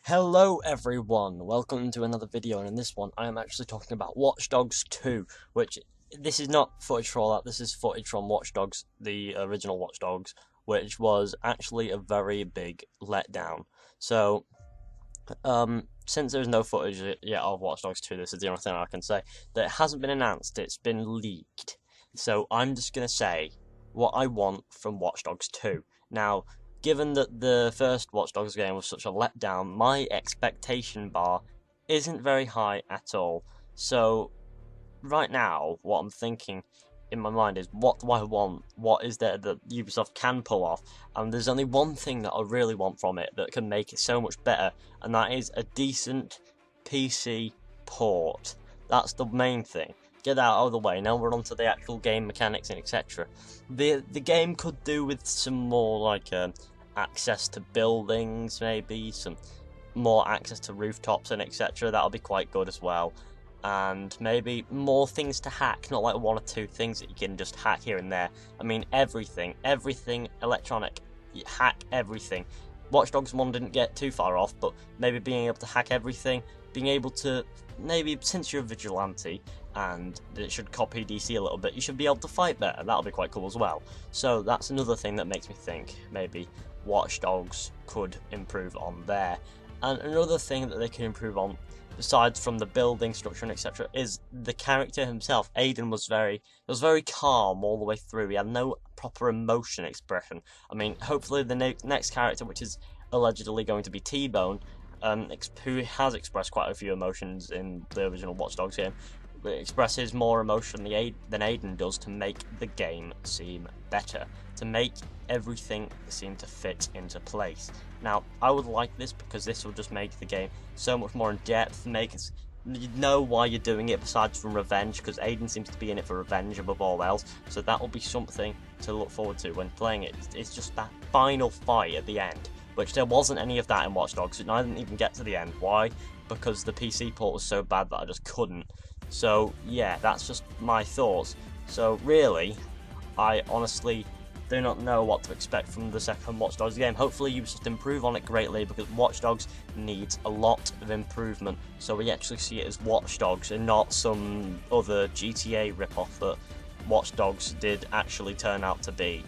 Hello everyone, welcome to another video, and in this one I am actually talking about Watch Dogs 2, which, this is not footage for all that, this is footage from Watch Dogs, the original Watch Dogs, which was actually a very big letdown. So, since there's no footage yet of Watch Dogs 2, this is the only thing I can say, that it hasn't been announced, it's been leaked. So I'm just going to say what I want from Watch Dogs 2. Now, given that the first Watch Dogs game was such a letdown, my expectation bar isn't very high at all. So, right now, what I'm thinking in my mind is, what do I want? What is there that Ubisoft can pull off? And there's only one thing that I really want from it that can make it so much better, and that is a decent PC port. That's the main thing. Get that out of the way. Now we're on to the actual game mechanics and etc. The game could do with some more like access to buildings, maybe some more access to rooftops and etc. That'll be quite good as well. And maybe more things to hack, not like one or two things that you can just hack here and there. I mean everything electronic, you hack everything. Watch Dogs 1 didn't get too far off, but maybe being able to hack everything, being able to, maybe since you're a vigilante and it should copy DC a little bit, you should be able to fight better. That'll be quite cool as well. So that's another thing that makes me think maybe Watch Dogs could improve on there. And another thing that they could improve on, besides from the building structure and etc., is the character himself. Aiden was very calm all the way through. He had no proper emotion expression. I mean, hopefully the next character, which is allegedly going to be T-Bone, who has expressed quite a few emotions in the original Watch Dogs game, expresses more emotion than Aiden does, to make the game seem better, to make everything seem to fit into place. Now, I would like this because this will just make the game so much more in depth, make it, you know why you're doing it besides from revenge, because Aiden seems to be in it for revenge above all else, so that will be something to look forward to when playing it. It's just that final fight at the end, which there wasn't any of that in Watch Dogs, and I didn't even get to the end. Why? Because the PC port was so bad that I just couldn't. So yeah, that's just my thoughts. So really, I honestly do not know what to expect from the second Watch Dogs game. Hopefully Ubisoft improve on it greatly, because Watch Dogs needs a lot of improvement, so we actually see it as Watch Dogs and not some other GTA ripoff that Watch Dogs did actually turn out to be.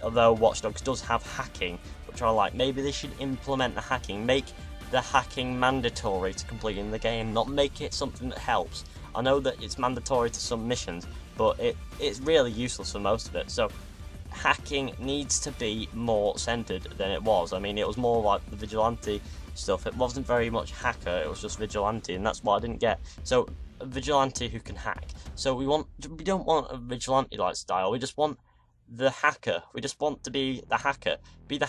Although Watch Dogs does have hacking, which I like, maybe they should implement the hacking, make the hacking mandatory to completing the game, not make it something that helps. I know that it's mandatory to some missions, but it's really useless for most of it, so hacking needs to be more centered than it was. I mean, it was more like the vigilante stuff. It wasn't very much hacker, it was just vigilante, and that's what I didn't get. So a vigilante who can hack. So we don't want a vigilante like style, we just want the hacker. We just want to be the hacker, be the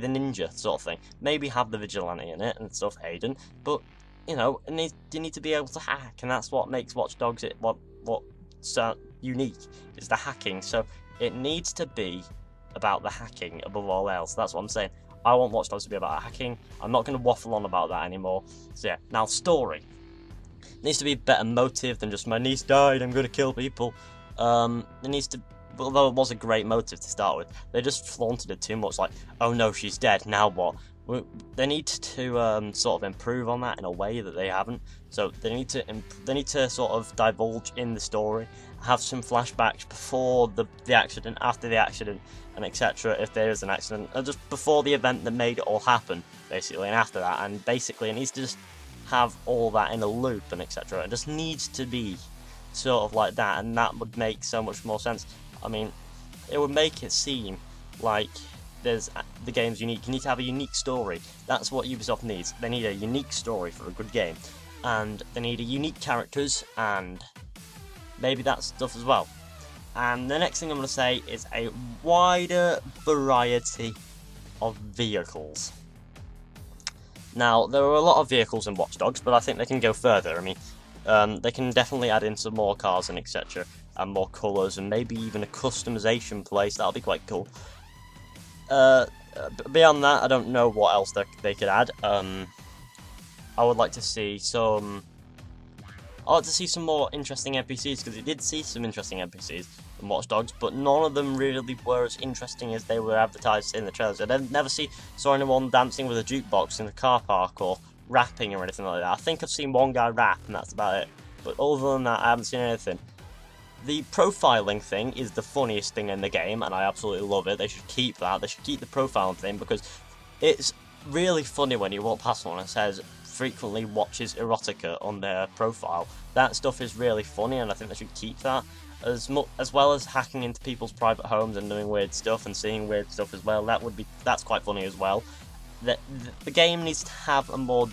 ninja sort of thing. Maybe have the vigilante in it and stuff, Aiden, but you know, you need to be able to hack, and that's what makes Watch Dogs what's unique, is the hacking. So it needs to be about the hacking above all else. That's what I'm saying. I want Watch Dogs to be about hacking. I'm not going to waffle on about that anymore. So yeah, now story. It needs to be a better motive than just my niece died, I'm going to kill people. It needs to, although it was a great motive to start with, they just flaunted it too much, like, oh no, she's dead, now what? They need to sort of improve on that in a way that they haven't. So they need to sort of divulge in the story, have some flashbacks before the accident, after the accident, and etc. if there is an accident, or just before the event that made it all happen, basically, and after that. And basically it needs to just have all that in a loop and etc. It just needs to be sort of like that, and that would make so much more sense. I mean, it would make it seem like the game's unique. You need to have a unique story. That's what Ubisoft needs. They need a unique story for a good game, and they need a unique characters, and maybe that stuff as well. And the next thing I'm going to say is a wider variety of vehicles. Now, there are a lot of vehicles in Watch Dogs, but I think they can go further. I mean, they can definitely add in some more cars and etc. and more colours, and maybe even a customization place. That'll be quite cool. Beyond that, I don't know what else they could add. I would like to see some more interesting NPCs, because it did see some interesting NPCs. in Watch Dogs, but none of them really were as interesting as they were advertised in the trailers. I never saw anyone dancing with a jukebox in the car park or rapping or anything like that. I think I've seen one guy rap, and that's about it. But other than that, I haven't seen anything. The profiling thing is the funniest thing in the game, and I absolutely love it. They should keep that. They should keep the profiling thing, because it's really funny when you walk past someone and it says frequently watches erotica on their profile. That stuff is really funny, and I think they should keep that. As well as hacking into people's private homes and doing weird stuff and seeing weird stuff as well. That's quite funny as well. The game needs to have a more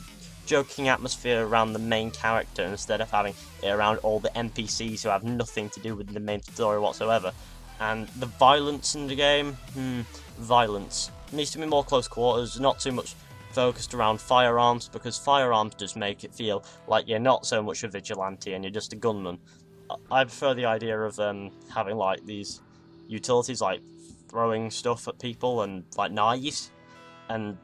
joking atmosphere around the main character instead of having it around all the NPCs who have nothing to do with the main story whatsoever. And the violence in the game, violence needs to be more close quarters, not too much focused around firearms, because firearms just make it feel like you're not so much a vigilante and you're just a gunman. I prefer the idea of having like these utilities, like throwing stuff at people and like knives, and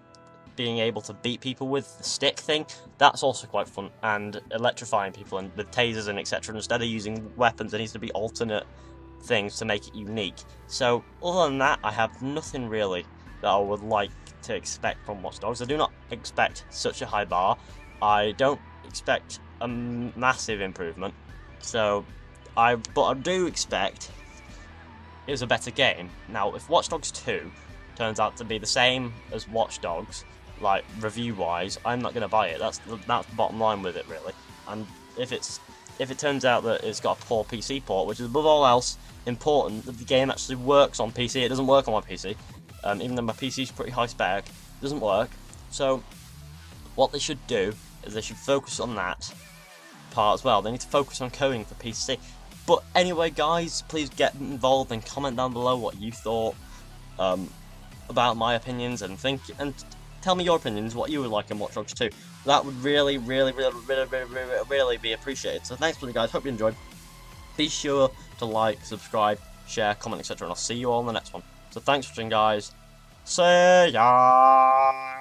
being able to beat people with the stick thing. That's also quite fun, and electrifying people and with tasers and etc. Instead of using weapons, there needs to be alternate things to make it unique. So other than that, I have nothing really that I would like to expect from Watch Dogs. I do not expect such a high bar. I don't expect a massive improvement. But I do expect it was a better game. Now, if Watch Dogs 2 turns out to be the same as Watch Dogs, like review-wise, I'm not going to buy it. That's the bottom line with it, really. And if it turns out that it's got a poor PC port, which is above all else important, that the game actually works on PC. It doesn't work on my PC, even though my PC is pretty high spec. It doesn't work. So what they should do is they should focus on that part as well. They need to focus on coding for PC. But anyway, guys, please get involved and comment down below what you thought about my opinions, and tell me your opinions, what you would like in Watch Dogs 2. That would really be appreciated. So thanks for the guys, hope you enjoyed. Be sure to like, subscribe, share, comment, etc. and I'll see you all in the next one. So thanks for watching, guys. See ya!